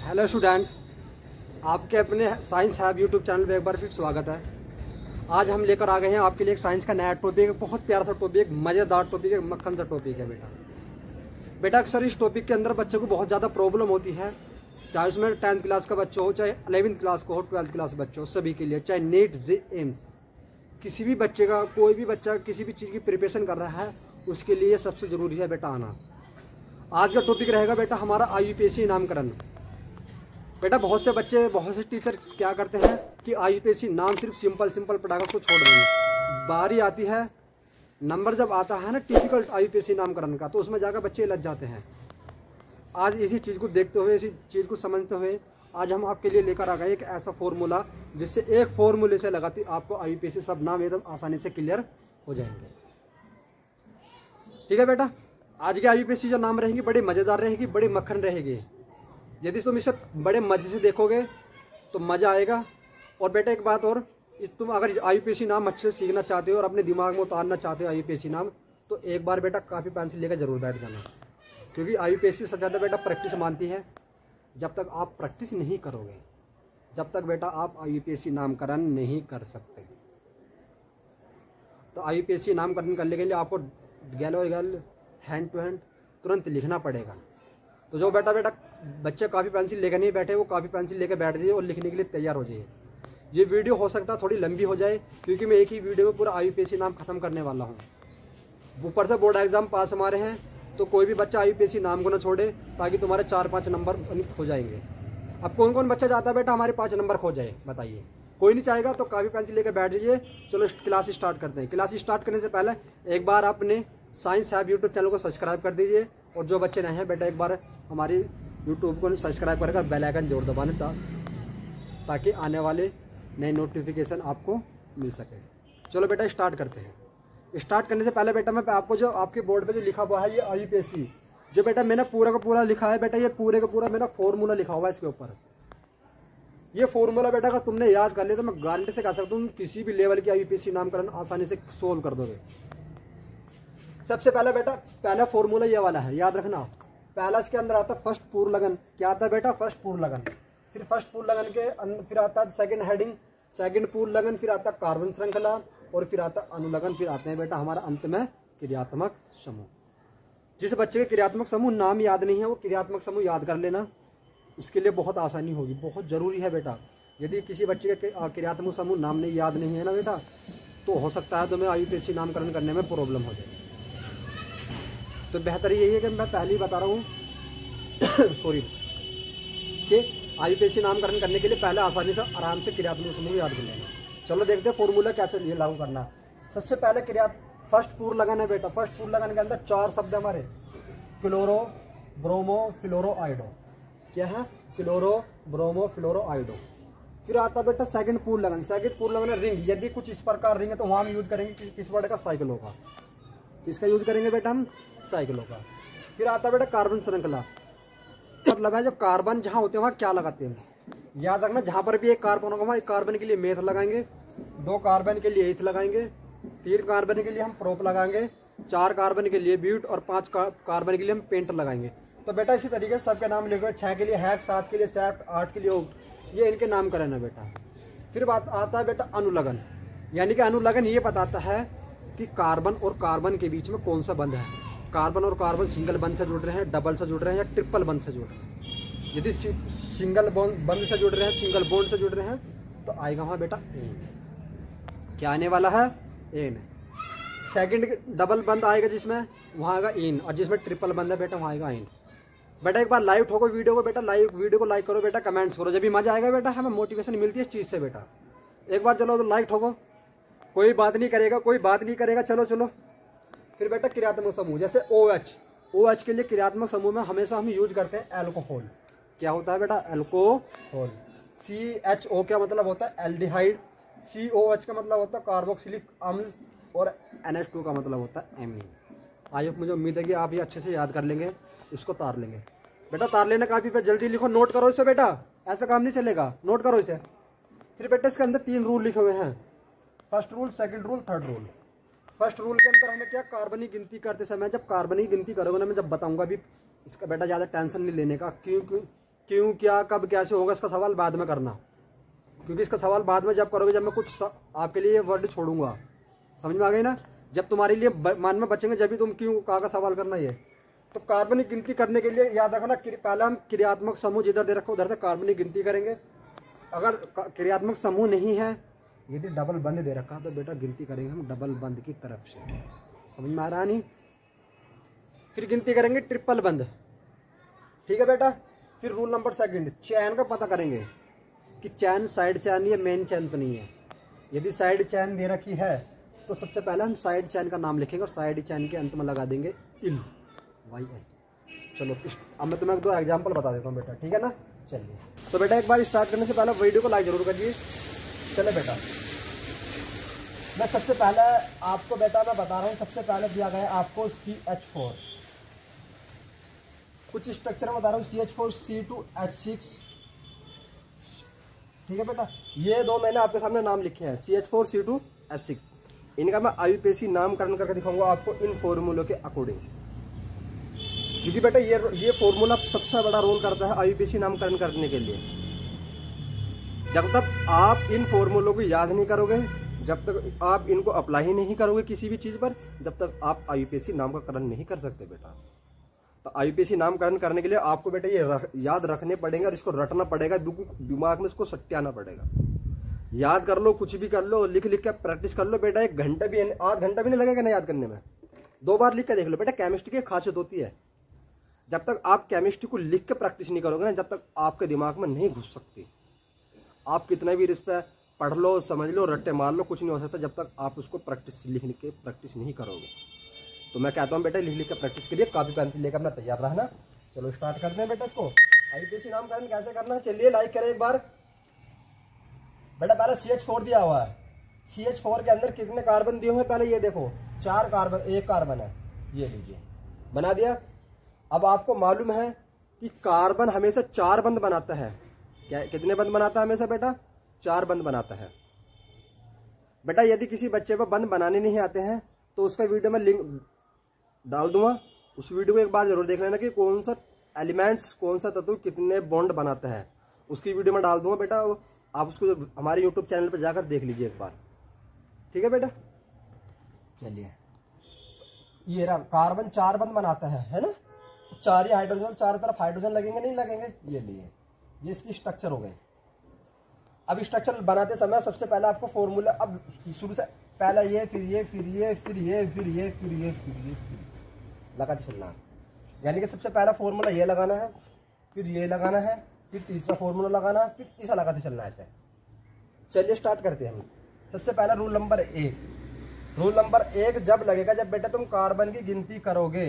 Hello student, आपके अपने science हैब यूट्यूब चैनल पे एक बार फिर स्वागत है। आज हम लेकर आ गए हैं आपके लिए एक साइंस का नया टॉपिक, बहुत प्यारा सा टॉपिक, मज़ेदार टॉपिक है, मक्खन सा टॉपिक है बेटा अक्सर इस टॉपिक के अंदर बच्चे को बहुत ज़्यादा प्रॉब्लम होती है, चाहे उसमें 10th क्लास का बच्चा हो, चाहे 11th क्लास का हो, 12th क्लास का बच्चा हो, सभी के लिए, चाहे नीट एम्स, किसी भी बच्चे का, कोई भी बच्चा किसी भी चीज़ की प्रिपरेशन कर रहा है, उसके लिए सबसे ज़रूरी है बेटा आना। आज का टॉपिक रहेगा बेटा हमारा IUPAC नामकरण। बेटा बहुत से बच्चे, बहुत से टीचर्स क्या करते हैं कि IUPAC नाम सिर्फ सिंपल पढ़ाकर उसको छोड़ देंगे। बारी आती है, नंबर जब आता है ना टिपिकल IUPAC नामकरण का, तो उसमें जाकर बच्चे लग जाते हैं। आज इसी चीज़ को देखते हुए, इसी चीज़ को समझते हुए आज हम आपके लिए लेकर आ गए एक ऐसा फॉर्मूला जिससे एक फॉर्मूले से लगाती आपको IUPAC सब नाम एकदम आसानी से क्लियर हो जाएंगे। ठीक है बेटा, आज के IUPAC जो नाम रहेंगी बड़ी मज़ेदार रहेगी, बड़ी मक्खन रहेगी। यदि तुम इसे बड़े मज़े से देखोगे तो मज़ा आएगा। और बेटा एक बात और, तुम अगर IUPAC नाम अच्छे से सीखना चाहते हो और अपने दिमाग में उतारना चाहते हो IUPAC नाम, तो एक बार बेटा काफ़ी पेंसिल लेकर जरूर बैठ जाना, क्योंकि IUPAC सबसे ज़्यादा बेटा प्रैक्टिस मानती है। जब तक आप प्रैक्टिस नहीं करोगे, जब तक बेटा आप IUPAC नामकरण नहीं कर सकते। तो IUPAC नामकरण करने के लिए आपको गैल हैंड टू हैंड तुरंत लिखना पड़ेगा। तो जो बेटा बच्चे काफ़ी पेंसिल लेकर नहीं बैठे, वो काफ़ी पेंसिल लेकर बैठ जाइए और लिखने के लिए तैयार हो जाइए। ये वीडियो हो सकता है थोड़ी लंबी हो जाए, क्योंकि मैं एक ही वीडियो में पूरा IUPAC नाम खत्म करने वाला हूँ। ऊपर से बोर्ड एग्जाम पास हमारे हैं, तो कोई भी बच्चा IUPAC नाम को ना छोड़े, ताकि तुम्हारे 4-5 नंबर खो जाएंगे। अब कौन कौन बच्चा चाहता है बेटा हमारे 5 नंबर खो जाए, बताइए? कोई नहीं चाहेगा, तो काफ़ी पेंसिल लेकर बैठ जाइए। चलो क्लास स्टार्ट करते हैं। क्लास स्टार्ट करने से पहले एक बार आपने साइंस हैब यूट्यूब चैनल को सब्सक्राइब कर दीजिए, और जो बच्चे नए हैं बेटा एक बार हमारी यूट्यूब को सब्सक्राइब करके बेल आइकन जोड़ दबाने, ताकि आने वाले नए नोटिफिकेशन आपको मिल सके। चलो बेटा स्टार्ट करते हैं। स्टार्ट करने से पहले बेटा मैं आपको जो आपके बोर्ड पे जो लिखा हुआ है ये IUPAC, जो बेटा मैंने पूरा का पूरा लिखा है बेटा, ये पूरे का पूरा मेरा फॉर्मूला लिखा हुआ है इसके ऊपर। ये फॉर्मूला बेटा अगर तुमने याद कर लिया तो मैं गारंटी से कह सकता हूँ किसी भी लेवल की IUPAC नामकरण आसानी से सोल्व कर दोगे। सबसे पहले बेटा पहला फॉर्मूला ये वाला है, याद रखना। पहला इसके अंदर आता है फर्स्ट पूर्ण लगन। क्या आता है बेटा? फर्स्ट पूर्ण लगन। फिर फर्स्ट पूर्ण लगन के फिर आता है सेकंड हेडिंग, सेकंड पूर्ण लगन, फिर आता है कार्बन श्रृंखला, और फिर आता है अनुलगन, फिर आते हैं बेटा हमारा अंत में क्रियात्मक समूह। जिस बच्चे के क्रियात्मक समूह नाम याद नहीं है, वो क्रियात्मक समूह याद कर लेना, उसके लिए बहुत आसानी होगी। बहुत जरूरी है बेटा, यदि किसी बच्चे के क्रियात्मक समूह नाम नहीं याद नहीं है ना बेटा, तो हो सकता है तुम्हें IUPAC नामकरण करने में प्रॉब्लम हो जाए। तो बेहतर यही है कि मैं पहले ही बता रहा हूँ सॉरी, कि IUPAC नामकरण करने के लिए पहले आसानी से आराम से क्रियात्मक समूह याद कर लेना। चलो देखते हैं फॉर्मूला कैसे ये लागू करना। सबसे पहले फर्स्ट पूर्ण लगन है बेटा। फर्स्ट पूर्ण लगन के अंदर 4 शब्द हमारे, क्लोरो, ब्रोमो, फ्लोरो, आइडो। क्या है? क्लोरो, ब्रोमो, फ्लोरो, आइडो। फिर आता बेटा सेकंड पूर्ण लगन। सेकंड पूर्ण लगन है रिंग। यदि कुछ इस प्रकार रिंग है तो वहां हम यूज करेंगे किस वर्ड का? साइक्लो का। किसका यूज करेंगे बेटा? हम साइक्लो का। फिर आता बेटा कार्बन श्रृंखला। मतलब है जब कार्बन जहां होते हैं वहां क्या लगाते हैं, याद रखना। जहां पर भी एक कार्बन होगा वहां एक कार्बन के लिए मेथ लगाएंगे, 2 कार्बन के लिए एथ लगाएंगे, 3 कार्बन के लिए हम प्रोप लगाएंगे, 4 कार्बन के लिए ब्यूट, और 5 कार्बन के लिए हम पेंट लगाएंगे। तो बेटा इसी तरीके से सबके नाम लिखो। 6 के लिए हैट, 7 के लिए सैफ्ट, 8 के लिए ओक्ट। ये इनके नामकरण है बेटा। फिर बात आता है बेटा अनुलगन। यानी कि अनुलगन ये बताता है कि कार्बन और कार्बन के बीच में कौन सा बंध है। कार्बन और कार्बन सिंगल बंध से जुड़ रहे हैं, डबल से जुड़ रहे हैं, या ट्रिपल बंध से जुड़ रहे हैं। यदि सिंगल बंध से जुड़ रहे हैं, सिंगल बॉन्ड से जुड़ रहे हैं, तो आएगा वहां बेटा एन। क्या आने वाला है? एन। सेकंड डबल बंद आएगा जिसमें, वहां आएगा इन, और जिसमें ट्रिपल बंद है बेटा वहां आएगा इन। बेटा एक बार लाइव ठोको वीडियो को बेटा, वीडियो को लाइक करो बेटा, कमेंट्स करो, जब भी मजा आएगा बेटा, हमें मोटिवेशन मिलती है इस चीज से बेटा। एक बार चलो तो लाइक ठोको, कोई बात नहीं करेगा, कोई बात नहीं करेगा। चलो। फिर बेटा क्रियात्मक समूह, जैसे OH के लिए क्रियात्मक समूह में हमेशा हम यूज करते हैं एल्कोहल। क्या होता है बेटा? एल्कोहल। CHO क्या मतलब होता है? एल्डिहाइड। COH का मतलब होता है कार्बोक्सिलिक अम्ल, और NH2 का मतलब होता है एमीन। आई होप, मुझे उम्मीद है कि आप ये अच्छे से याद कर लेंगे, इसको तार लेंगे बेटा। तार लेने का भी जल्दी लिखो, नोट करो इसे बेटा, ऐसा काम नहीं चलेगा, नोट करो इसे। फिर बेटा इसके अंदर 3 रूल लिखे हुए हैं, first rule, second rule, third rule. First rule के अंदर हमें क्या, कार्बन की गिनती करते समय, जब कार्बन की गिनती करोगे ना, मैं जब बताऊंगा भी, इसका बेटा ज़्यादा टेंशन नहीं लेने का। क्यों क्यों, क्या, कब, कैसे होगा, इसका सवाल बाद में करना, क्योंकि इसका सवाल बाद में जब करोगे, जब मैं कुछ आपके लिए वर्ड छोड़ूंगा। समझ में आ गई ना? जब तुम्हारे लिए मान में बचेंगे जब भी तुम क्यों का सवाल करना। ये तो कार्बनिक गिनती करने के लिए याद रखना, पहले हम क्रियात्मक समूह जिधर दे रखो उधर से कार्बनिक गिनती करेंगे। अगर क्रियात्मक समूह नहीं है, यदि डबल बंद दे रखा तो बेटा गिनती करेंगे हम डबल बंद की तरफ से। समझ में आ रहा नहीं? फिर गिनती करेंगे ट्रिपल बंद। ठीक है बेटा। फिर रूल नंबर सेकंड, चैन का पता करेंगे कि चैन साइड चैन या मेन चैन तो नहीं है। यदि साइड चैन दे रखी है तो सबसे पहले हम साइड चैन का नाम लिखेंगे और साइड चैन के अंत में लगा देंगे इन, वाई एन। चलो अब मैं तुम्हें 2 एग्जाम्पल बता देता हूँ बेटा, ठीक है ना? चलिए तो बेटा एक बार स्टार्ट करने से पहले वीडियो को लाइक जरूर करिए। चले बेटा, मैं सबसे पहले आपको बेटा मैं बता रहा हूँ, सबसे पहले दिया गया है आपको CH4, कुछ स्ट्रक्चर में बता रहा हूँ, CH4 C2H6। ठीक है बेटा, ये 2 मैंने आपके सामने नाम लिखे हैं, CH4 C2H6। इनका मैं IUPAC नामकरण करके दिखाऊंगा आपको इन फॉर्मूलों के अकॉर्डिंग, क्योंकि बेटा ये फॉर्मूला सबसे बड़ा रोल करता है IUPAC नामकरण करने के लिए। जब तक आप इन फॉर्मूलों को याद नहीं करोगे, जब तक आप इनको अप्लाई ही नहीं करोगे किसी भी चीज पर, जब तक आप IUPAC नामकरण नहीं कर सकते बेटा। तो IUPAC नामकरण करने के लिए आपको बेटा ये याद रखने पड़ेंगे और इसको रटना पड़ेगा, दिमाग में इसको सट्याना पड़ेगा। याद कर लो, कुछ भी कर लो, लिख लिख के प्रैक्टिस कर लो बेटा। 1 घंटा भी, आध घंटा भी नहीं लगेगा ना याद करने में। 2 बार लिख के देख लो बेटा। केमिस्ट्री की खासियत होती है, जब तक आप केमिस्ट्री को लिख के प्रैक्टिस नहीं करोगे ना, जब तक आपके दिमाग में नहीं घुस सकती। आप कितना भी इस पर पढ़ लो, समझ लो, रट्टे मार लो, कुछ नहीं हो सकता जब तक आप उसको प्रैक्टिस लिख के प्रैक्टिस नहीं करोगे। तो मैं कहता हूँ बेटा लिख लिख के प्रैक्टिस के लिए कॉपी पेंसिल लेकर अपना तैयार रहना। चलो स्टार्ट करते हैं बेटा इसको। IUPAC नामकरण कैसे करना है, चलिए लाइक करें एक बार बेटा। पहले CH4 दिया हुआ है, CH4 के अंदर कितने कार्बन दिए हुए हैं पहले ये देखो, 4 कार्बन, 1 कार्बन है, ये लीजिए बना दिया। अब आपको मालूम है कि कार्बन हमेशा 4 बंद बनाता है। क्या, कितने बंद बनाता है हमेशा बेटा? 4 बंद बनाता है बेटा। यदि किसी बच्चे को बंद बनाने नहीं आते हैं तो उसका वीडियो में लिंक डाल दूंगा, उस वीडियो को एक बार जरूर देख लेना कि कौन सा एलिमेंट्स, कौन सा तत्व कितने बॉन्ड बनाता है, उसकी वीडियो में डाल दूंगा बेटा। आप उसको हमारे YouTube चैनल पर जाकर देख लीजिए एक बार, ठीक है बेटा। चलिए ये रहा, कार्बन 4 बंद बनाता है ना? तो 4 ही हाइड्रोजन, चारों तरफ हाइड्रोजन लगेंगे नहीं लगेंगे? ये लिए, ये इसकी स्ट्रक्चर हो गई। अब स्ट्रक्चर बनाते समय सबसे पहले आपको फॉर्मूला, अब शुरू से पहला ये, फिर ये, फिर ये, फिर ये, फिर ये, फिर ये, फिर ये, लगाते चलना। यानी कि सबसे पहला फॉर्मूला ये लगाना है, फिर ये लगाना है, फिर तीसरा फॉर्मूला लगाना है, फिर तीसरा लगाते चलना है ऐसे। चलिए स्टार्ट करते हैं हम। सबसे पहला रूल नंबर 1, रूल नंबर 1 जब लगेगा जब बेटा तुम कार्बन की गिनती करोगे,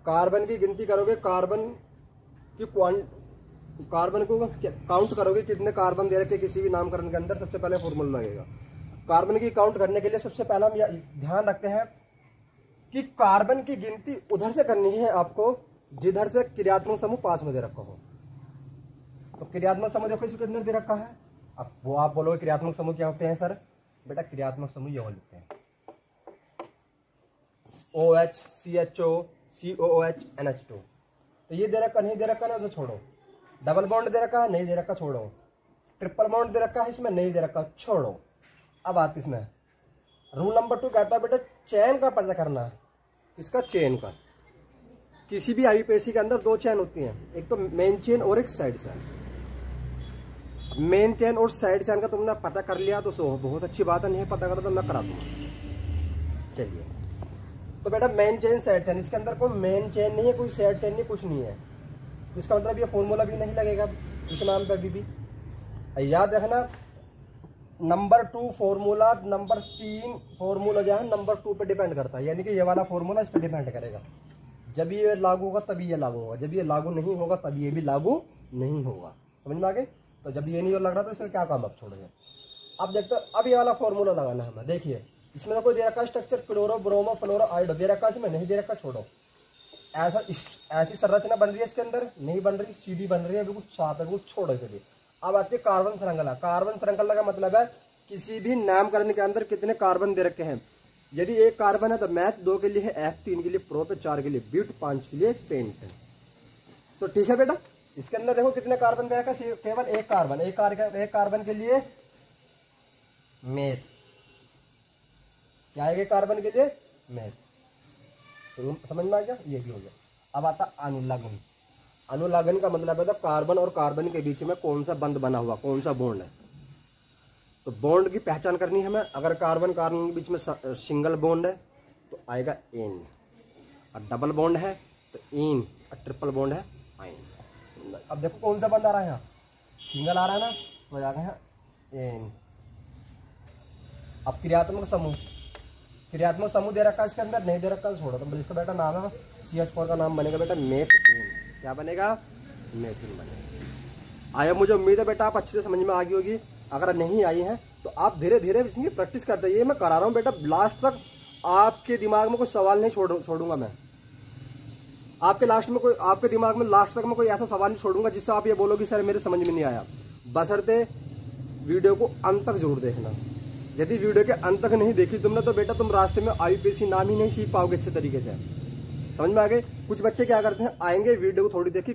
कार्बन की गिनती करोगे, कार्बन को काउंट करोगे कितने कार्बन दे रखे किसी भी नामकरण के अंदर, सबसे पहले फॉर्मूला लगेगा। कार्बन की काउंट करने के लिए सबसे पहला हम ध्यान रखते हैं कि कार्बन की गिनती उधर से करनी है आपको जिधर से क्रियात्मक समूह पास में दे रखा हो। तो क्रियात्मक समूह देखो इसके अंदर दे रखा है। अब वो आप बोलोगे क्रियात्मक समूह क्या होते हैं सर? बेटा क्रियात्मक समूह ये लिखते हैं, OH, CHO, COOH, NH2। तो ये दे रखा, नहीं दे रखा ना तो छोड़ो। डबल बॉन्ड दे रखा है, नहीं दे रखा, छोड़ो। ट्रिपल बॉन्ड दे रखा है, इसमें नहीं दे रखा, छोड़ो। अब आती इसमें रूल नंबर 2 कहता है बेटा चेन का पता करना है। इसका चेन का, किसी भी IUPAC के अंदर 2 चेन होती हैं, एक तो मेन चेन और एक साइड चेन। मेन चेन और साइड चेन का तुमने पता कर लिया तो बहुत अच्छी बात है, नहीं पता करो तो मैं करा दूंगा। चलिए तो बेटा मेन चेन, साइड चेन, इसके अंदर कोई मेन चेन नहीं है, कोई साइड चेन नहीं, कुछ नहीं है। इसका मतलब ये फॉर्मूला भी नहीं लगेगा इस नाम पे अभी भी। याद रखना नंबर 2 फॉर्मूला, नंबर 3 फॉर्मूला जो है नंबर 2 पे डिपेंड करता है। यानी कि ये वाला फॉर्मूला इस पर डिपेंड करेगा। जब ये लागू होगा तभी ये लागू होगा, जब ये लागू नहीं होगा तब ये भी लागू नहीं होगा। समझ में आ गए? तो जब ये नहीं लग रहा तो इसका क्या काम आप छोड़ोगे। अब देखते अब ये वाला फॉर्मूला लगाना है हमें। देखिए इसमें तो कोई दे रखा स्ट्रक्चर क्लोरो ब्रोमो फ्लोरो आयोडो दे रखा, इसमें नहीं दे रखा, छोड़ो। ऐसा ऐसी संरचना बन रही है इसके अंदर, नहीं बन रही, सीधी बन रही है, बिल्कुल साफ है, बिल्कुल छोड़ो इसे। अब आती है कार्बन श्रृंखला। कार्बन श्रृंखला का मतलब है किसी भी नामकरण के अंदर कितने कार्बन दे रखे हैं। यदि 1 कार्बन है तो मैथ 2 के लिए है, F 3 के लिए, प्रोप 4 के लिए, ब्यूट 5 के लिए, पेंट है। तो ठीक है बेटा, इसके अंदर देखो कितने कार्बन दे रखा है, केवल एक कार्बन। एक कार्बन के लिए मेथ, क्या है कार्बन के लिए मेथ। समझ में आ गया, ये भी हो गया। अब आता अनुलग्न। अनुलग्न का मतलब है तो कार्बन और कार्बन के बीच में कौन सा बंध बना हुआ, कौन सा बॉन्ड है। तो बॉन्ड की पहचान करनी है हमें। अगर कार्बन कार्बन के बीच में सिंगल बॉन्ड है तो आएगा एन, और डबल बॉन्ड है तो इन, और ट्रिपल बॉन्ड है आइन। अब देखो कौन सा बंध आ रहा है यहाँ, सिंगल आ रहा है ना, तो आ गया एन। अब क्रियात्मक समूह, क्रियात्मक समूह दे रखा है इसके अंदर, नहीं दे रखा तो छोड़ो। तो इसका बेटा नाम है CH4 का नाम बनेगा बेटा मेथेन। क्या बनेगा, मेथेन बनेगा। आया, मुझे उम्मीद है बेटा आप अच्छे से समझ में आ गई होगी। अगर नहीं आई है तो आप धीरे धीरे इसकी प्रैक्टिस करते जाइए। मैं करा रहा हूँ बेटा, लास्ट तक आपके दिमाग में कोई सवाल नहीं छोड़ूंगा मैं। आपके दिमाग में लास्ट तक मैं कोई ऐसा सवाल नहीं छोड़ूंगा जिससे आप ये बोलोगे सर मेरे समझ में नहीं आया। बशर्ते वीडियो को अंत तक जरूर देखना। यदि वीडियो के अंत तक नहीं देखी तुमने तो बेटा तुम रास्ते में IUPAC नाम ही नहीं सीख पाओगे अच्छे तरीके से। समझ में आ गए। कुछ बच्चे क्या करते हैं, आएंगे वीडियो को थोड़ी देखी,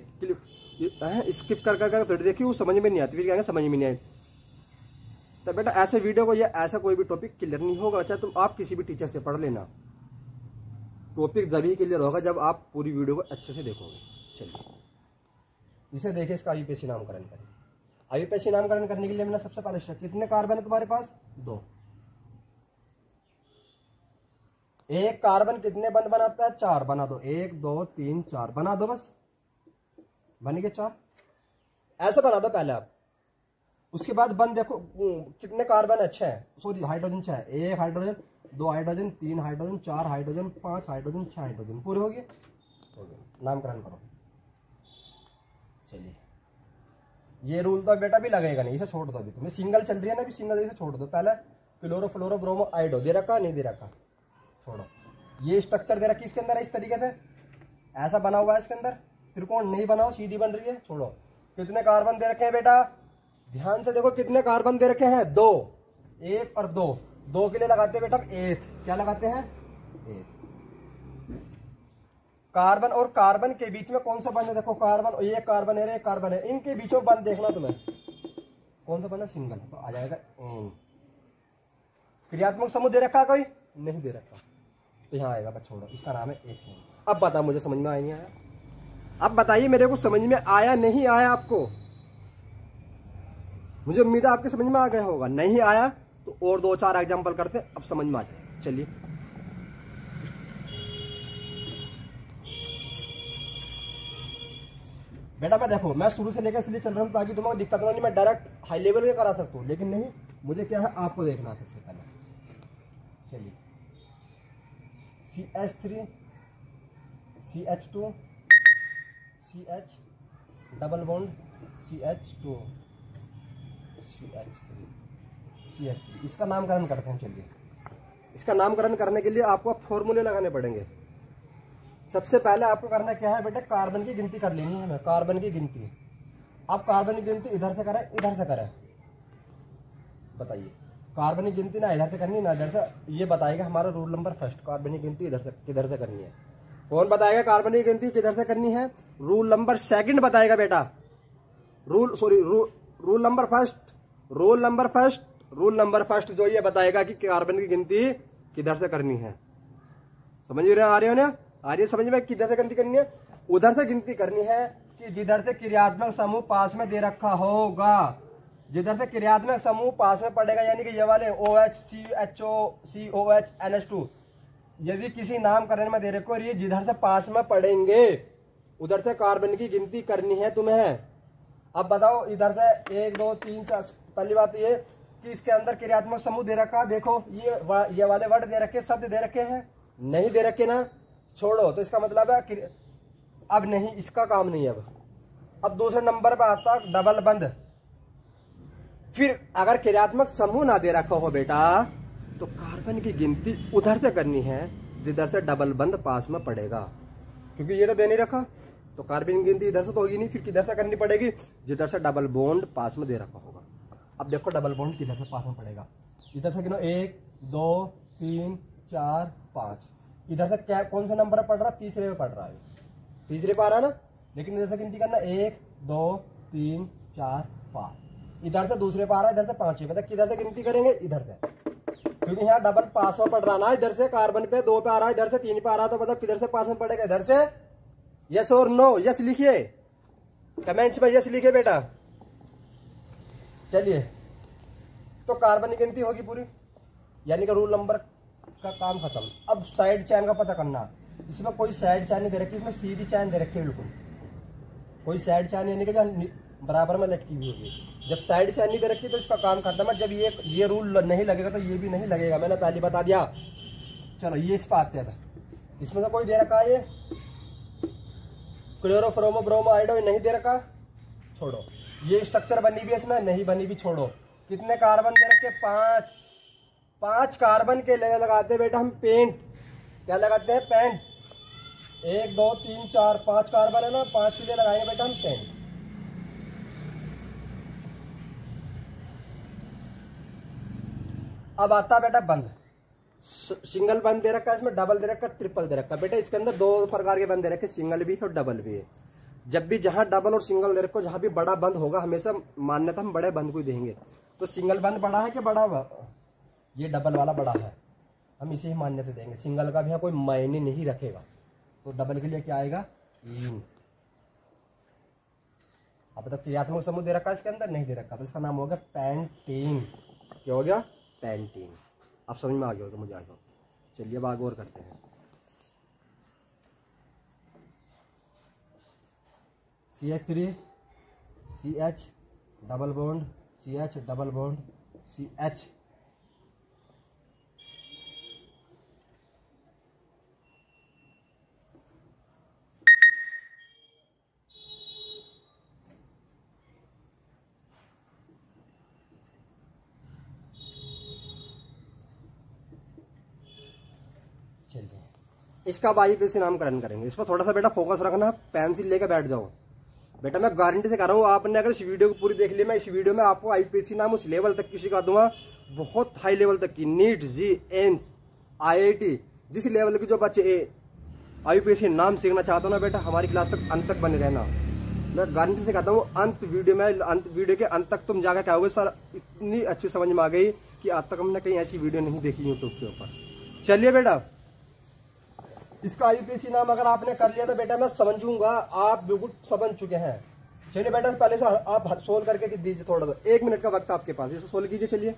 स्किप कर थोड़ी देखी, वो समझ में नहीं आती, फिर कहेंगे समझ में नहीं आई। तो बेटा ऐसे वीडियो को या ऐसा कोई भी टॉपिक क्लियर नहीं होगा, चाहे तुम आप किसी भी टीचर से पढ़ लेना। टॉपिक जब ही क्लियर होगा जब आप पूरी वीडियो को अच्छे से देखोगे। चलिए इसे देखिए, इसका IUPAC नामकरण करें। IUPAC नामकरण करने के लिए मैंने सबसे पहले कितने कार्बन है तुम्हारे पास, 2। एक कार्बन कितने बंध बनाता है, 4 बना दो। 1 2 3 4 बना दो, बस बन गए 4। ऐसे बना दो पहले आप। उसके बाद बंध देखो कितने कार्बन है, 6, sorry hydrogen 6। 1 hydrogen, 2 hydrogen, 3 hydrogen, 4 hydrogen, 5 hydrogen, 6 hydrogen, पूरे हो गए। नामकरण करो। चलिए ये रूल तो बेटा भी लगेगा नहीं, इसे छोड़ दो। अभी तुम्हें सिंगल चल रही है ना, अभी सिंगल इसे छोड़ दो। पहले क्लोरो फ्लोरो ब्रोमो आइडो दे रखा, नहीं दे रखा, छोड़ो। ये स्ट्रक्चर दे रखी इसके अंदर है, इस तरीके से ऐसा बना हुआ है इसके अंदर। त्रिकोण नहीं बनाओ, सीधी बन रही है, छोड़ो। कितने कार्बन दे रखे हैं बेटा, ध्यान से देखो कितने कार्बन दे रखे हैं, 2। 1 और 2, 2 के लिए लगाते हैं बेटा एथ। क्या लगाते हैं, एथ। कार्बन और कार्बन के बीच में कौन सा बंध है, देखो कार्बन, ये कार्बन है, एक कार्बन है, इनके बीच में बंध देखना तुम्हें कौन सा बंध है, सिंगल, तो आ जाएगा एन। क्रियात्मक समूह दे रखा है कोई, नहीं दे रखा, तो यहाँ आएगा, बस छोड़ो, इसका नाम है एथेन। अब बता मुझे समझ में आया नहीं आया, अब बताइए मेरे को समझ में आया नहीं आया आपको। मुझे उम्मीद है आपके समझ में आ गया होगा। नहीं आया तो और 2-4 एग्जाम्पल करते, अब समझ में आ जाए। चलिए बेटा मैं देखो, मैं शुरू से लेकर इसलिए चल रहा हूँ ताकि तुम्हें दिक्कत ना, नहीं मैं डायरेक्ट हाई लेवल के करा सकता हूँ, लेकिन नहीं, मुझे क्या है आपको देखना सबसे पहले। चलिए CH3 CH2 CH double bond CH2 CH3 CH3, इसका नामकरण करते हैं। चलिए इसका नामकरण करने के लिए आपको फॉर्मूले लगाने पड़ेंगे। सबसे पहले आपको करना क्या है बेटा, कार्बन की गिनती कर लेनी है हमें, कार्बन की गिनती। आप कार्बन की गिनती इधर से करें इधर से करें, बताइए। कार्बन की गिनती ना इधर से करनी ना इधर से, ये बताएगा हमारा रूल नंबर फर्स्ट। कार्बन की गिनती इधर से किधर से करनी है, कौन बताएगा कार्बन की गिनती किधर से करनी है, रूल नंबर सेकंड बताएगा बेटा। रूल नंबर फर्स्ट जो ये बताएगा कि कार्बन की गिनती किधर से करनी है। समझ रहे आ रहे हो ना, आ रही है समझ में, किधर से गिनती करनी है, उधर से गिनती करनी है कि जिधर से क्रियात्मक समूह पास में दे रखा होगा, जिधर से क्रियात्मक समूह पास में पड़ेगा, यानी कि ये वाले OH CHO COH NH2 यदि किसी नामकरण में दे रखो, ये जिधर से पास में पड़ेंगे उधर से कार्बन की गिनती करनी है तुम्हें। अब बताओ इधर से 1 2 3 4, पहली बात ये कि इसके अंदर क्रियात्मक समूह दे रखा, देखो ये वाले वर्ड दे रखे, शब्द दे रखे हैं, नहीं दे रखे ना, छोड़ो। तो इसका मतलब है अब नहीं, इसका काम नहीं है। अब दूसरे नंबर पर आता डबल बंध। फिर अगर क्रियात्मक समूह ना दे रखा हो बेटा तो कार्बन की गिनती उधर से करनी है जिधर से डबल बंध पास में पड़ेगा, क्योंकि ये तो दे नहीं रखा, तो कार्बन की गिनती इधर से तो होगी नहीं, फिर किधर से करनी पड़ेगी, जिधर से डबल बॉन्ड पास में दे रखा होगा। अब देखो डबल बॉन्ड किधर से पास में पड़ेगा, इधर से गिनो 1 2 3 4 5, इधर से क्या कौन सा नंबर पढ़ रहा है, तीसरे पे पढ़ रहा है, तीसरे पे आ रहा है ना, लेकिन इधर से गिनती करना 1 2 3 4 5, इधर से दूसरे पे आ रहा है, इधर से 5 है, मतलब किधर से गिनती करेंगे, इधर से, क्योंकि यहाँ डबल पास में पड़ रहा ना, इधर से कार्बन पे 2 पे आ रहा है, इधर से 3 पे आ रहा है, तो मतलब किधर से पास में पड़ेगा, इधर से। यस और नो, यस लिखिए कमेंट्स में, यस लिखिए बेटा। चलिए, तो कार्बन की गिनती होगी पूरी, यानी कि रूल नंबर का काम खत्म। अब साइड चैन का पता करना, इसमें कोई साइड चैन नहीं दे रखी, इसमें सीधी चैन दे रखी है बिल्कुल, कोई साइड चैन यानी कि बराबर में लटकी हुई होगी। जब साइड चैन नहीं दे रखी तो इसका काम खत्म है। जब ये रूल नहीं लगेगा तो ये भी नहीं लगेगा, मैंने पहले बता दिया। चलो ये इस पर आते हैं, इसमें तो कोई दे रखा है, ये क्लोरोफ्रोमो ब्रोमो आयोडो नहीं दे रखा, छोड़ो। ये स्ट्रक्चर बनी भी है इसमें, नहीं बनी भी छोड़ो। कितने कार्बन दे रखे, 5 कार्बन के लिए लगाते हैं बेटा हम पेंट, क्या लगाते हैं, पेंट। 1 2 3 4 5 कार्बन है ना, 5 के लिए लगाएंगे बेटा हम पेंट। अब आता बेटा बंद, सिंगल बंद दे रखा है इसमें, डबल दे रखा, ट्रिपल दे रखा। बेटा इसके अंदर 2 प्रकार के बंद दे रखे, सिंगल भी है और डबल भी है। जब भी जहां डबल और सिंगल दे रखो, जहां भी बड़ा बंद होगा हमेशा मान्यता हम बड़े बंद को ही देंगे। तो सिंगल बंद बड़ा है कि बड़ा, ये डबल वाला बड़ा है, हम इसे ही मान्यता देंगे। सिंगल का भी कोई मायने नहीं रखेगा, तो डबल के लिए क्या आएगा, 3। अब तक क्रियात्मक समूह दे रखा है इसके अंदर, नहीं दे रखा, तो इसका नाम हो गया पेंटीन। क्या हो गया, पेंटीन। अब समझ में आ गया होगा मुझे आज। चलिए अब आगे और करते हैं। CH3 CH double bond CH double bond CH, चलिए इसका IUPAC नामकरण करेंगे। इस पर थोड़ा सा बेटा फोकस रखना, पेंसिल लेकर बैठ जाओ बेटा। मैं गारंटी से कह रहा हूँ, आपने अगर इस वीडियो को पूरी देख ली, मैं इस वीडियो में आपको IUPAC नाम उस लेवल तक की सिखा दूंगा, बहुत हाई लेवल तक की, नीट जी एम्स IIT, जिस लेवल के जो बच्चे IUPAC नाम सीखना चाहते हो ना बेटा, हमारी क्लास तक अंत तक बने रहना। मैं गारंटी से कहता हूँ, वीडियो के अंत तक तुम जाकर कहोगे सर इतनी अच्छी समझ में आ गई कि आज तक हमने कहीं ऐसी वीडियो नहीं देखी यूट्यूब के ऊपर। चलिए बेटा, इसका IUPAC नाम अगर आपने कर लिया तो बेटा मैं समझूंगा आप बिल्कुल समझ चुके हैं। चलिए बेटा पहले से आप सोल्व करके दीजिए, थोड़ा सा 1 मिनट का वक्त आपके पास, इसे सोल्व कीजिए। चलिए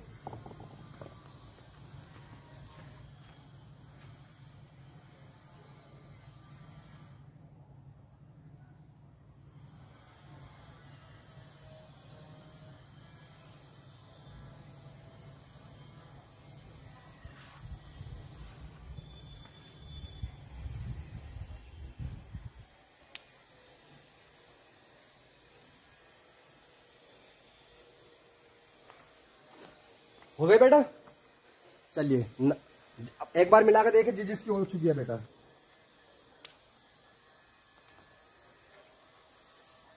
हो गए बेटा। चलिए एक बार मिलाकर देखिए जिसकी हो चुकी है बेटा।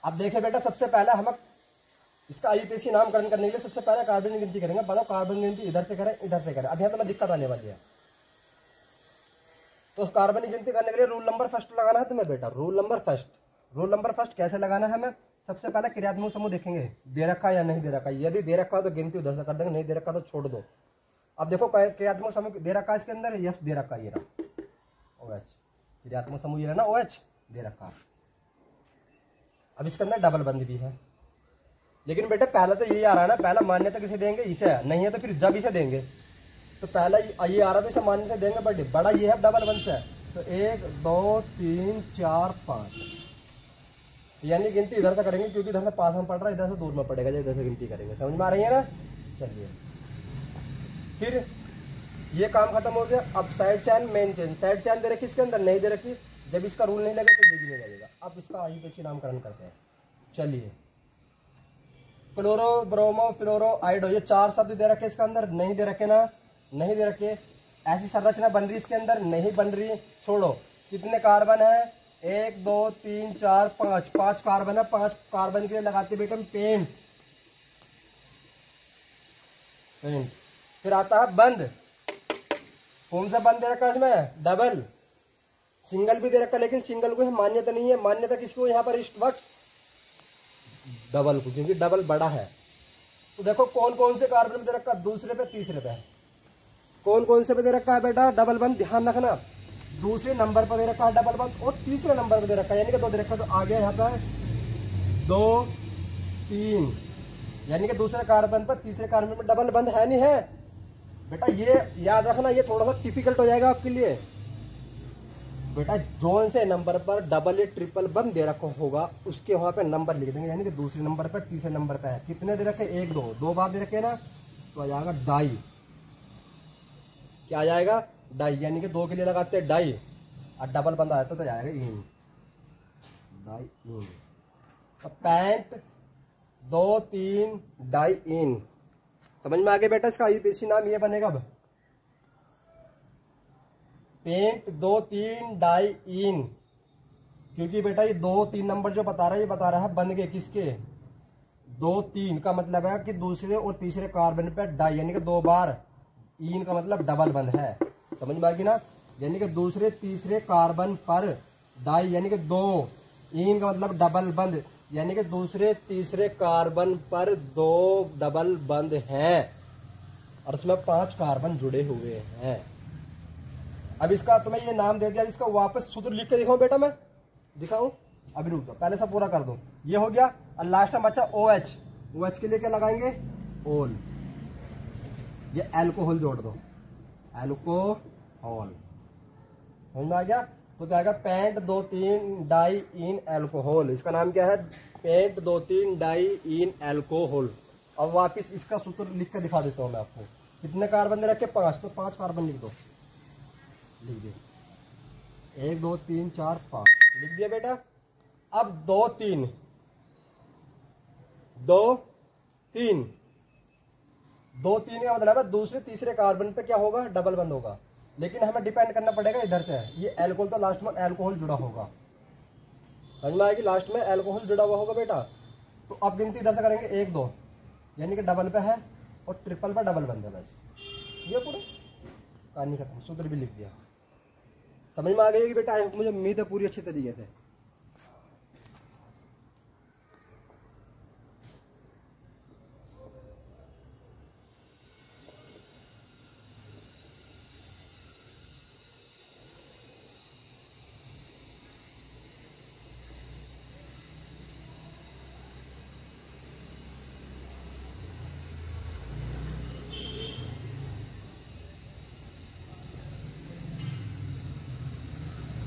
अब देखिए बेटा, सबसे पहले हम इसका IUPAC नामकरण करने के लिए सबसे पहले कार्बन की गिनती करेंगे। बताओ कार्बन की गिनती इधर से करें इधर से करें, अब यहाँ तो मैं दिक्कत आने वाली है। तो कार्बन की गिनती करने के लिए रूल नंबर फर्स्ट लगाना है तुम्हें बेटा। रूल नंबर फर्स्ट कैसे लगाना है हमें, सबसे पहले क्रियात्मक समूह देखेंगे दे रखा या नहीं दे रखा। यदि दे रखा तो गिनती उधर से कर देंगे, नहीं दे रखा तो छोड़ दो। अब देखो क्रियात्मक समूह दे रखा है इसके अंदर, यस दे रखा, ये रहा OH, क्रियात्मक समूह ये रहा ना OH दे रखा। अब इसके अंदर डबल बंद भी है, लेकिन बेटा पहले तो ये आ रहा है ना, पहला मान्यता किसे देंगे, इसे, नहीं है तो फिर जब इसे देंगे। तो पहला ये आ रहा था, इसे मान्यता देंगे, बट बड़ा ये है डबल बंद से। तो 1 2 3 4 5, यानी गिनती इधर से करेंगे क्योंकि इधर से पास में पड़ रहा है, इधर से दूर में पड़ेगा, जब इधर से गिनती करेंगे। समझ में आ रही है ना। चलिए फिर ये काम खत्म हो गया। अब side chain main chain, side chain दे रखी इसके अंदर, नहीं दे रखी, जब इसका रूल नहीं लगेगा तो ये भी नहीं लगेगा। अब इसका IUPAC नामकरण करते हैं। चलिए क्लोरो ब्रोमो फ्लोरो आयोडो, ये 4 शब्द दे रखे इसके अंदर, नहीं दे रखे ना, नहीं दे रखे। ऐसी संरचना बन रही इसके अंदर, नहीं बन रही, छोड़ो। कितने कार्बन है, 1 2 3 4 5, 5 कार्बन है। 5 कार्बन के लिए लगाते बेटा पेंट। फिर आता है बंद, कौन सा बंद दे रखा है इसमें, डबल। सिंगल भी दे रखा, लेकिन सिंगल को मान्यता नहीं है। मान्यता किसको यहाँ पर इस वक्त? डबल को, क्योंकि डबल बड़ा है। तो देखो कौन कौन से कार्बन पे दे रखा, दूसरे पे तीसरे पे। कौन कौन से पे दे रखा है बेटा डबल बंद, ध्यान रखना। दूसरे नंबर पर दे रखा है डबल बंद और तीसरे नंबर पे दे रखा है, यानी कि 2 दे रखा है। तो आ गया यहाँ पर 2 3, यानी कि दूसरे कार्बन पर तीसरे कार्बन पर डबल बंद है नहीं है बेटा। ये याद रखना, ये थोड़ा सा डिफिकल्ट हो जाएगा आपके लिए बेटा। जोन से नंबर पर डबल या ट्रिपल बंद दे रखा होगा, उसके वहां पे नंबर लिख देंगे, यानी कि दूसरे नंबर पर तीसरे नंबर पे है। कितने दे रखे? 1 2, 2 बार दे रखे ना, तो आ जाएगा डाई। क्या आ जाएगा? डाई, यानी कि 2 के लिए लगाते हैं डाई, और डबल बंद आया तो जाएगा इन, डाई इन। तो पैंट 2 3 डाई इन। समझ में आ गया बेटा? इसका आईयूपीएसी नाम ये बनेगा अब, पेंट 2 3 डाई इन। क्योंकि बेटा ये 2 3 नंबर जो बता रहा है, ये बता रहा है बन गए किसके? 2 3 का मतलब है कि दूसरे और तीसरे कार्बन पे डाई, यानी कि 2 बार। इन का मतलब डबल बंद है, समझ में आ गई ना? यानी कि दूसरे तीसरे कार्बन पर डाई, यानी कि 2। इन का मतलब डबल बंद, यानी कि दूसरे तीसरे कार्बन पर 2 डबल बंद हैं और उसमें 5 कार्बन जुड़े हुए हैं। अब इसका तुम्हें ये नाम दे दिया, इसका वापस सूत्र लिख के दिखाऊं बेटा? मैं दिखाऊं? अभी रुक दो, पहले सब पूरा कर दो। ये हो गया और लास्ट में बचा OH। OH के लिए क्या लगाएंगे? ओल। ये एल्कोहल जोड़ दो, एल्कोहल। समझ में आ गया? तो क्या आएगा? Pent 2 3 diene alcohol. इसका नाम क्या है? Pent 2 3 diene alcohol. अब वापस इसका सूत्र लिख के दिखा देता हूं मैं आपको। कितने कार्बन दे रखे? 5, तो 5 कार्बन लिख दो, लिख दिया। 1 2 3 4 5 लिख दिया बेटा। अब 2 3 का मतलब है दूसरे तीसरे कार्बन पे क्या होगा? डबल बंद होगा, लेकिन हमें डिपेंड करना पड़ेगा इधर से। ये एल्कोहल तो लास्ट में एल्कोहल जुड़ा होगा, समझ में आएगी? लास्ट में एल्कोहल जुड़ा हुआ होगा बेटा। तो अब गिनती इधर से करेंगे 1 2, यानी कि डबल पे है और ट्रिपल पे डबल बंद है। बस ये पूरा कहानी खत्म, सूत्र भी लिख दिया। समझ में आ गई बेटा? मुझे उम्मीद है पूरी अच्छी तरीके से।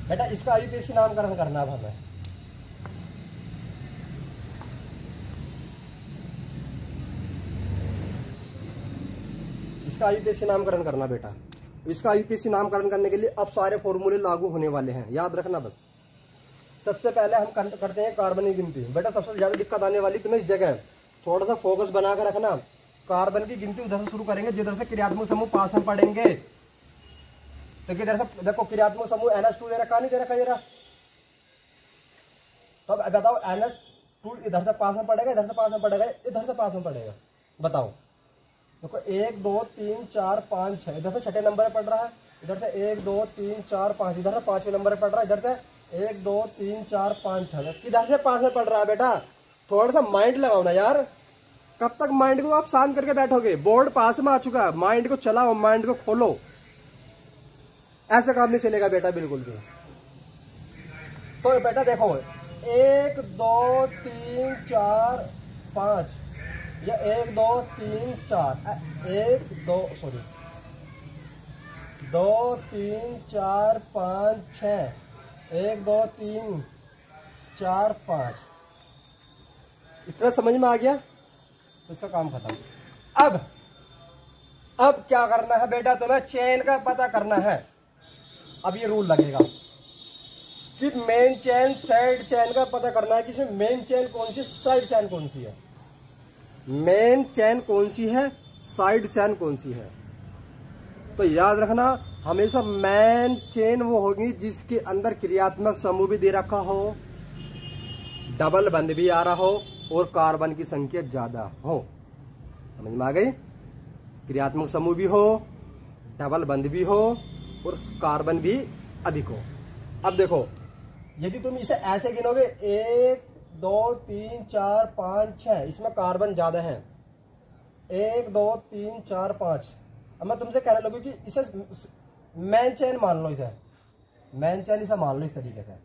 बेटा इसका आईयूपीएसी नामकरण करना है हमें। इसका आईयूपीएसी नामकरण करना बेटा। इसका आईयूपीएसी नामकरण करने के लिए अब सारे फॉर्मूले लागू होने वाले हैं, याद रखना बस। सबसे पहले हम करते हैं कार्बन की गिनती। बेटा सबसे ज्यादा दिक्कत आने वाली तुम्हें इस जगह, थोड़ा सा फोकस बनाकर रखना। कार्बन की गिनती उधर से शुरू करेंगे जिधर से क्रियात्मक समूह पास हम पढ़ेंगे। तो इधर से देखो क्रियात्मक समूह NH2 दे रखा, नहीं दे रखा जरा? तब बताओ NH2 इधर से पास में पड़ेगा, इधर से पास में पड़ेगा, इधर से पास में पड़ेगा? बताओ। देखो 1 2 3 4 5 6, इधर से 6ठे नंबर पर पड़ रहा है, इधर से 1 2 3 4 5, इधर से 5वें नंबर पर पड़ रहा है, इधर से 1 2 3 4 5 6, किधर से पास में पड़ रहा है बेटा? थोड़ा सा माइंड लगाओ ना यार। कब तक माइंड को आप शांत करके बैठोगे? बोर्ड पास में आ चुका है, माइंड को चलाओ, माइंड को खोलो। ऐसा काम नहीं चलेगा बेटा बिल्कुल भी। तो बेटा देखो 1 2 3 4 5, या 1 2 3 4 1 2 सॉरी 2 3 4 5 6 1 2 3 4 5, इतना समझ में आ गया? तो इसका काम खत्म। अब क्या करना है बेटा? तुम्हें चेन का पता करना है। अब ये रूल लगेगा कि मेन चेन साइड चेन का पता करना है कि मेन चेन कौन सी, साइड चेन कौन सी है। मेन चेन कौन सी है, साइड चेन कौन सी है? तो याद रखना हमेशा मेन चेन वो होगी जिसके अंदर क्रियात्मक समूह भी दे रखा हो, डबल बंद भी आ रहा हो और कार्बन की संख्या ज्यादा हो। समझ में आ गई? क्रियात्मक समूह भी हो, डबल बंद भी हो और कार्बन भी अधिक हो। अब देखो, यदि तुम इसे ऐसे गिनोगे 1 2 3 4 5 6, इसमें कार्बन ज्यादा है, 1 2 3 4 5। अब मैं तुमसे कहने लगूँ कि इसे मैन चेन मान लो, इसे मैन चेन इसे मान लो इस तरीके से।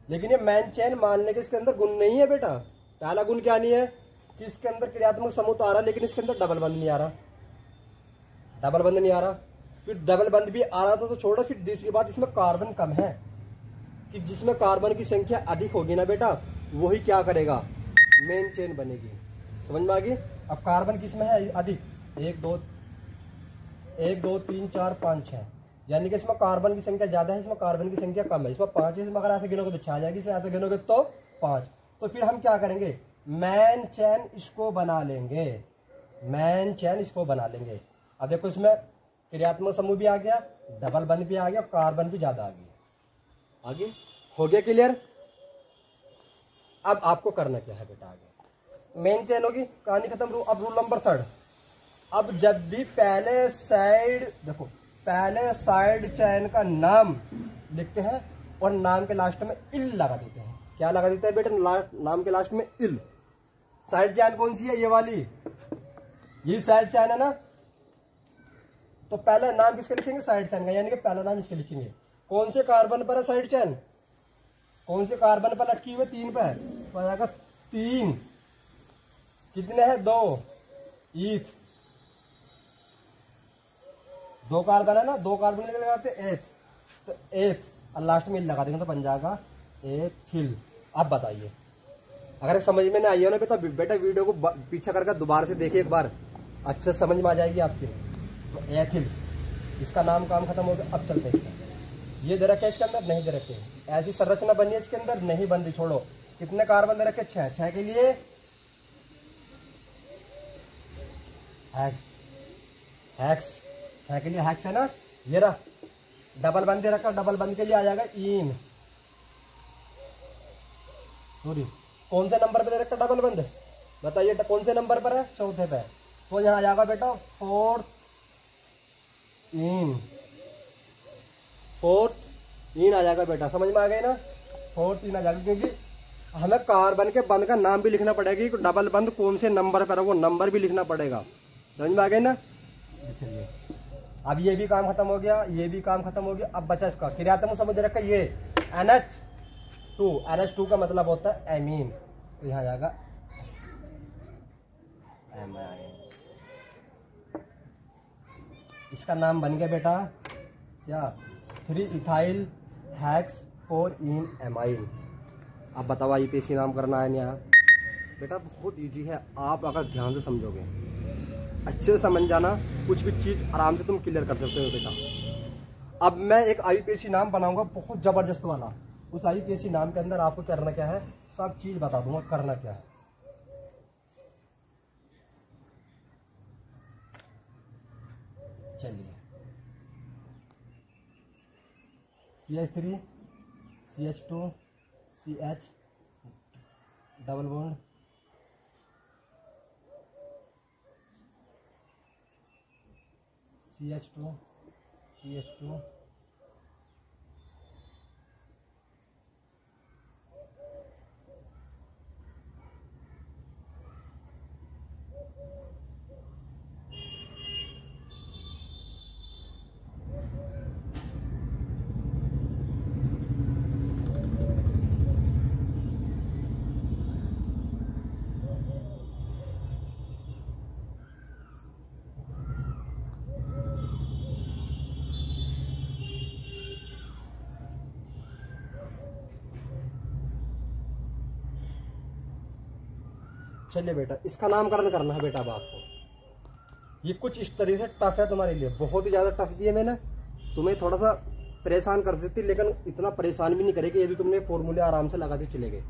लेकिन ये मैन चेन मानने के इसके अंदर गुण नहीं है बेटा। पहला गुण क्या नहीं है कि इसके अंदर क्रियात्मक समूह तो आ रहा, लेकिन इसके अंदर डबल बंद नहीं आ रहा, डबल बंद नहीं आ रहा। फिर डबल बंद भी आ रहा था तो छोड़ो, फिर दूसरी बात इसमें कार्बन कम है, कि जिसमें कार्बन की संख्या अधिक होगी ना बेटा, वही क्या करेगा, मेन चेन बनेगी। समझ में आ गई। अब कार्बन किसमें है अधिक, 1 2 3 4 5 6, यानी कि इसमें कार्बन की संख्या ज्यादा है, इसमें कार्बन की संख्या कम है। इसमें 5 है, इसमें अगर ऐसे गिनोगे तो 6 आ जाएगी, इसमें ऐसे गिनोगे तो 5। तो फिर हम क्या करेंगे, मैन चैन इसको बना लेंगे, मैन चैन इसको बना लेंगे। अब देखो इसमें क्रियात्मक समूह भी आ गया, डबल बंद भी आ गया, कार्बन भी ज्यादा आ गया। आगे हो गया क्लियर। अब आपको करना क्या है बेटा, आगे मेन चैन होगी, कहानी खत्म। अब रूल नंबर 3। अब जब भी पहले साइड, देखो पहले साइड चैन का नाम लिखते हैं और नाम के लास्ट में इल लगा देते हैं। क्या लगा देते हैं बेटा, नाम के लास्ट में इल। साइड चैन कौन सी है, ये वाली, ये साइड चैन है ना। तो पहला नाम किसके लिखेंगे, साइड चैन का, यानी कि पहला नाम इसके लिखेंगे। कौन से कार्बन पर है साइड चैन, कौन से कार्बन पर लटकी हुई, 3 पर, तो आ जाएगा 3। कितने हैं, 2 ईथ, 2 कार्बन है ना, 2 कार्बन लगाते एथ, तो एथ और लास्ट में लगा देंगे तो बन जाएगा एथिल। अब बताइए, अगर समझ में नहीं आई हो ना बेटा वीडियो को पीछे करके दोबारा से देखिए एक बार, अच्छे समझ में आ जाएगी आपकी। तो एथिल, इसका नाम काम खत्म हो गया। अब चलते हैं इसका, ये दे रखे इसके अंदर, नहीं दे रखे, ऐसी संरचना बनी है इसके अंदर, नहीं बन रही, छोड़ो। कितने कार्बन दे रखे, 6, 6 के लिए हेक्स, हेक्स 6 के लिए हेक्स है ना। ये रहा डबल बंद दे रखा, डबल बंद के लिए आ जाएगा इन, सॉरी कौन से नंबर पे दे रखा डबल बंद, बताइए कौन से नंबर पर है, 4थे पे। तो यहाँ आ जाएगा बेटा 4th इन, 4th इन आ जाएगा बेटा। समझ में आ गई ना, 4th इन आ जाएगा, क्योंकि हमें कार्बन के बंद का नाम भी लिखना पड़ेगा कि डबल बंद कौन से नंबर पर है, वो नंबर भी लिखना पड़ेगा। समझ में आ गई ना। चलिए अब ये भी काम खत्म हो गया, ये भी काम खत्म हो गया। अब बचा इसका क्रियात्मक समूह दे रखा, ये NH2, NH2 का मतलब होता है एमीन, तो यहाँ जाएगा एमाइन। इसका नाम बन गया बेटा क्या, 3 इथाइल हेक्स 4 इन एमाइन। अब बताओ IUPAC नाम करना है यहाँ बेटा, बहुत इजी है। आप अगर ध्यान से समझोगे, अच्छे से समझ जाना, कुछ भी चीज आराम से तुम क्लियर कर सकते हो बेटा। अब मैं एक IUPAC नाम बनाऊंगा बहुत जबरदस्त वाला, उस IUPAC नाम के अंदर आपको करना क्या है, सब चीज बता दूंगा करना क्या है। चलिए CH3 CH2 CH double bond CH2 CH2 चलिए बेटा, इसका नामकरण करना है बेटा अब आपको। ये कुछ इस तरीके से टफ है तुम्हारे लिए, बहुत ही ज़्यादा टफ दिए मैंने, तुम्हें थोड़ा सा परेशान कर सकती, लेकिन इतना परेशान भी नहीं करेगी यदि तुमने फॉर्मूले आराम से लगाते चले गए,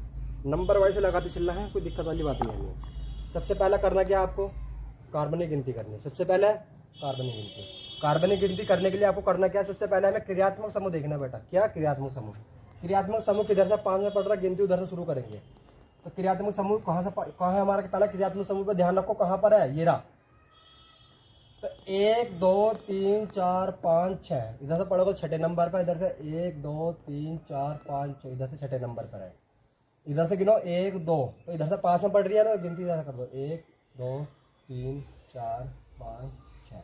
नंबर वाइज से लगाते चलना है, कोई दिक्कत वाली बात नहीं है। सबसे पहला करना क्या आपको, कार्बनिक गिनती करनी है। सबसे पहले कार्बनिक गिनती, कार्बनिक गिनती करने के लिए आपको करना क्या है, सबसे पहले हमें क्रियात्मक समूह देखना बेटा। क्या क्रियात्मक समूह, क्रियात्मक समूह किधर से 5 में पड़ रहा है, गिनती उधर से शुरू करेंगे। तो क्रियात्मक समूह कहाँ है हमारा, पहला क्रियात्मक समूह पर ध्यान रखो, कहाँ पर है, ये रहा। तो 1 2 3 4 5 6 इधर से पढ़ोगे छठे नंबर पर, इधर से 1 2 3 4 5 6 इधर से छठे नंबर पर है। इधर से गिनो 1 2, तो इधर से 5 में पढ़ रही है ना, गिनती इधर कर दो 1 2 3 4 5 6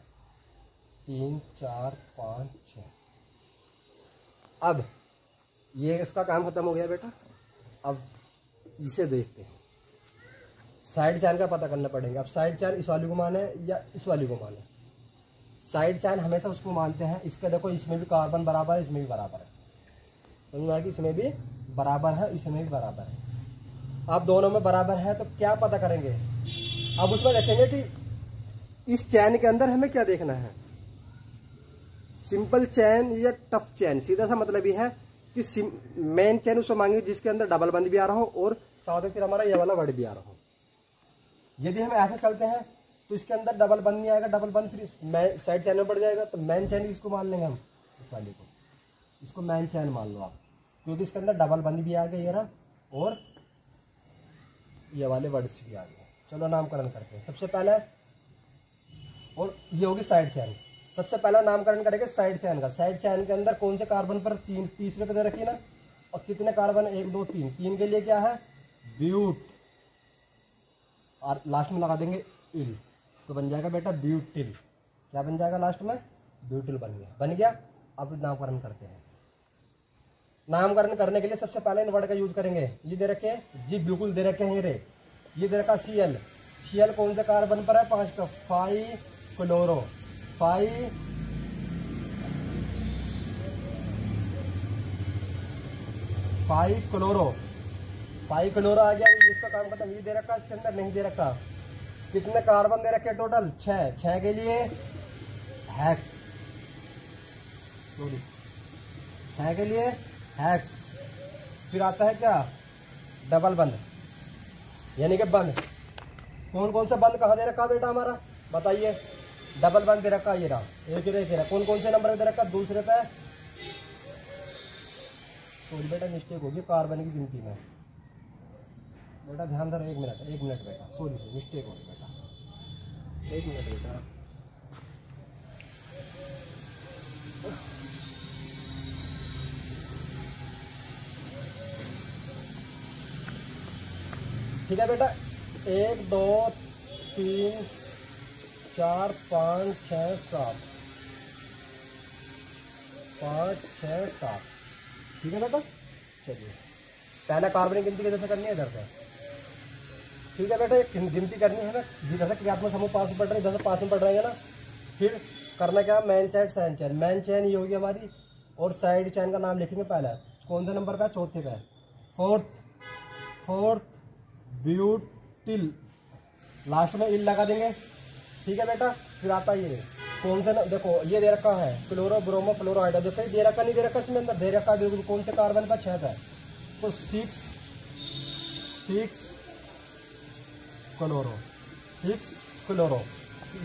3 4 5 6। अब ये इसका काम खत्म हो गया बेटा। अब इसे देखते हैं, साइड चैन का पता करना पड़ेगा। अब साइड चैन इस वाली को माने या इस वाली को माने। साइड चैन हमेशा उसको मानते हैं, इसके देखो इसमें भी कार्बन बराबर है, इसमें भी बराबर है, समझ में आया कि इसमें भी बराबर है, इसमें भी बराबर है। अब दोनों में बराबर है तो क्या पता करेंगे, अब उसमें देखेंगे कि इस चैन के अंदर हमें क्या देखना है, सिंपल चैन या टफ चैन। सीधा सा मतलब ये है कि मेन चैन उसको मांगे जिसके अंदर डबल बंद भी आ रहा हो और साथ में फिर हमारा ये वाला वर्ड भी आ रहा हो। यदि हम ऐसे चलते हैं तो इसके अंदर डबल बंद नहीं आएगा, डबल बंद फिर साइड चैन में पड़ जाएगा। तो मेन चैन इसको मान लेंगे हम, इस वाले को, इसको मेन चैन मान लो आप, क्योंकि इसके अंदर डबल बंद भी आ गया ये रहा और ये वाले वर्ड्स भी आ गए। चलो नामकरण करते हैं। सबसे पहले, और ये होगी साइड चैन। सबसे पहला नामकरण करेंगे साइड चैन का। साइड चैन के अंदर कौन से कार्बन पर तीसरे पे दे रखी ना, और कितने कार्बन, 1 2 3, 3 के लिए क्या है ब्यूट, और लास्ट में लगा देंगे इल, तो बन जाएगा बेटा ब्यूटिल। क्या बन जाएगा लास्ट में, ब्यूटिल बन गया। अब नामकरण करते हैं। नामकरण करने के लिए सबसे पहले इन वर्ड का यूज करेंगे। ये दे रखे जी, बिल्कुल दे रखे हैं ये दे रखा Cl। Cl कौन से कार्बन पर है, 5 का 5 क्लोरो, 5 क्लोरो आ गया। इसका काम खत्म। ये दे रखा, इसके अंदर नहीं दे रखा। कितने कार्बन दे रखे टोटल, 6 के लिए हेक्स, 6 के लिए हेक्स। फिर आता है क्या, डबल बंद, यानी कि बंद। कौन कौन सा बंद कहाँ दे रखा बेटा हमारा, बताइए। डबल बंद दे रखा, ये रहा, एक रहा। कौन कौन से नंबर पे दे रखा, दूसरे पे। तो बेटा मिस्टेक होगी कार्बन की गिनती में, बेटा ध्यान दो। 1 मिनट बेटा, सॉरी मिस्टेक होगी बेटा, 1 मिनट बेटा। ठीक है बेटा, 1 2 3 4 5 6 7, 5 6 7। ठीक है बेटा, चलिए पहले कार्बन की गिनती किधर से करनी है, इधर से। ठीक है बेटा, गिनती करनी है ना, जिधर से क्रियात्मक समूह 5 में पढ़ रहे हैं, इधर से 5 में पढ़ रहे हैं ना। फिर करना क्या, main chain side chain. Main चैन ये होगी हमारी, और साइड चैन का नाम लिखेंगे पहले, कौन से नंबर पे है, चौथे पे, फोर्थ ब्यूटिल, लास्ट में इल लगा देंगे। ठीक है बेटा, फिर आता है ये कौन सा, देखो ये दे रखा है क्लोरो ब्रोमो फ्लोराइड। देखो दे रखा नहीं दे रखा, इसमें अंदर दे रखा बिल्कुल, कौन से कार्बन पर 6 है, तो 6 क्लोरो।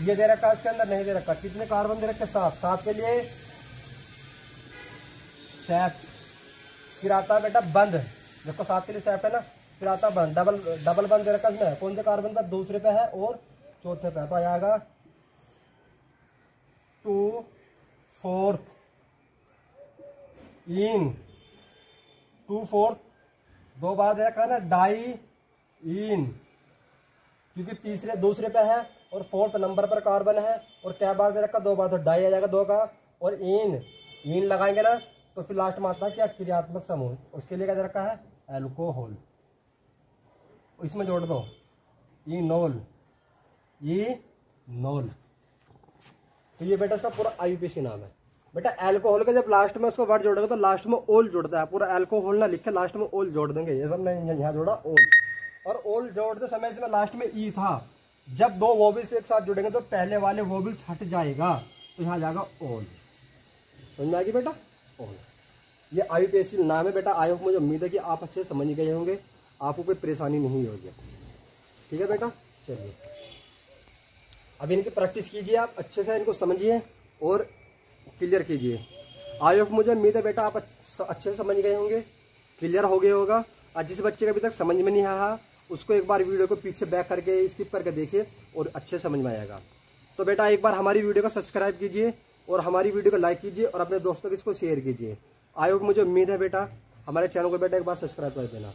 ये दे रखा, इसके अंदर नहीं दे रखा। कितने कार्बन दे रखे, 7 के लिए सेफ। फिर आता है बेटा बंद, देखो 7 के लिए सेफ है ना। फिर आता है बंद, डबल बंद दे रखा इसमें, कौन से कार्बन पर, दूसरे पे है और चौथे पे, तो आएगा 2 4 इन, 2 4 2 बार दे रखा है ना, डाई इन, क्योंकि दूसरे पे है और 4th नंबर पर कार्बन है। और क्या बार दे रखा, 2 बार, तो डाई आ जाएगा 2 का, और इन लगाएंगे ना, तो फिर लास्ट में आता है क्या, क्रियात्मक समूह। उसके लिए क्या दे रखा है, एल्कोहल। इसमें जोड़ दो इनोल। तो ये बेटा इसका पूरा IUPAC नाम है। बेटा एल्कोहल का जब लास्ट में उसको वर्ड जोड़ेगा तो लास्ट में ओल जुड़ता है। पूरा एल्कोहल ना लिखे, लास्ट में ओल जोड़ देंगे। ये सब नहीं, यहाँ जोड़ा ओल, और ओल जोड़ते समय इसमें लास्ट में ई था। जब 2 वोबल्स एक साथ जुड़ेंगे तो पहले वाले वोबल्स हट जाएगा, तो यहाँ जाएगा ओल। समझ में आ गई बेटा, ओल। ये IUPAC नाम है बेटा। आई होप, मुझे उम्मीद है कि आप अच्छे से समझ गए होंगे, आपको कोई परेशानी नहीं होगी। ठीक है बेटा, चलिए अभी इनकी प्रैक्टिस कीजिए, आप अच्छे से इनको समझिए और क्लियर कीजिए। आई होप, मुझे उम्मीद है बेटा आप अच्छे से समझ गए होंगे, क्लियर हो गया होगा। और जिस बच्चे का अभी तक समझ में नहीं आया उसको एक बार वीडियो को पीछे बैक करके स्किप करके देखिए और अच्छे समझ में आएगा। तो बेटा एक बार हमारी वीडियो को सब्सक्राइब कीजिए और हमारी वीडियो को लाइक कीजिए और अपने दोस्तों को इसको शेयर कीजिए। आई होप, मुझे उम्मीद है बेटा हमारे चैनल को बेटा एक बार सब्सक्राइब कर देना।